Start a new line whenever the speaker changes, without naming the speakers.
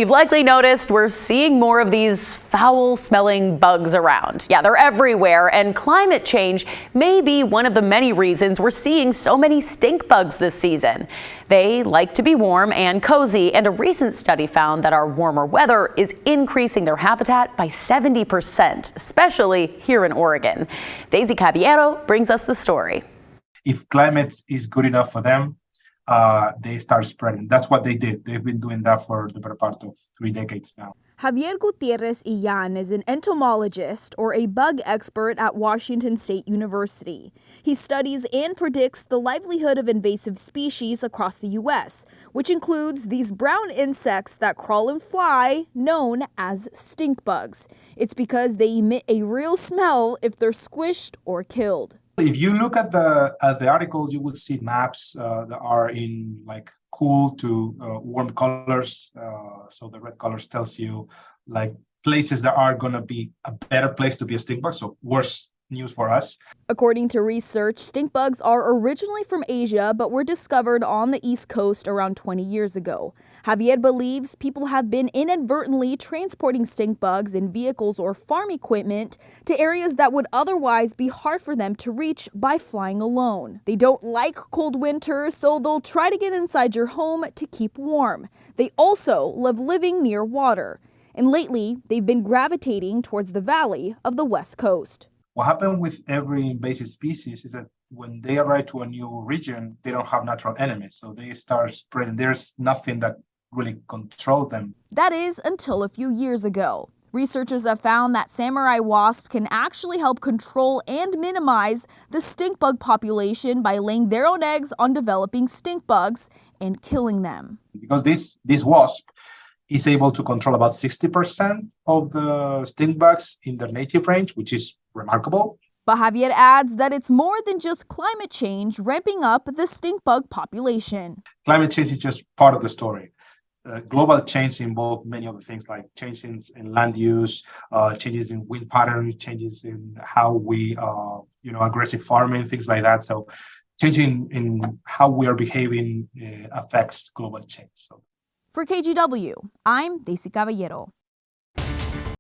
You've likely noticed we're seeing more of these foul-smelling bugs around. Yeah, they're everywhere, and climate change may be one of the many reasons we're seeing so many stink bugs this season. They like to be warm and cozy, and a recent study found that our warmer weather is increasing their habitat by 70%, especially here in Oregon. Daisy Caballero brings us the story.
If climate is good enough for them, they start spreading. That's what they did. They've been doing that for the better part of 3 decades now.
Javier Gutierrez Illan is an entomologist, or a bug expert at Washington State University. He studies and predicts the livelihood of invasive species across the U.S., which includes these brown insects that crawl and fly, known as stink bugs. It's because they emit a real smell if they're squished or killed.
If you look at the articles, you will see maps that are in like cool to warm colors. So the red colors tells you like places that are going to be a better place to be a stink bug, so worse news for us.
According to research, stink bugs are originally from Asia, but were discovered on the East Coast around 20 years ago. Javier believes people have been inadvertently transporting stink bugs in vehicles or farm equipment to areas that would otherwise be hard for them to reach by flying alone. They don't like cold winters, so they'll try to get inside your home to keep warm. They also love living near water. And lately, they've been gravitating towards the valley of the West Coast.
What happens with every invasive species is that when they arrive to a new region, they don't have natural enemies. So they start spreading. There's nothing that really controls them.
That is until a few years ago. Researchers have found that samurai wasps can actually help control and minimize the stink bug population by laying their own eggs on developing stink bugs and killing them.
Because this wasp is able to control about 60% of the stink bugs in their native range, which is remarkable.
But Javier adds that it's more than just climate change ramping up the stink bug population.
Climate change is just part of the story. Global change involves many other things like changes in land use, changes in wind pattern, changes in how we, aggressive farming, things like that. So changing in how we are behaving affects global change. So.
For KGW, I'm Daisy Caballero.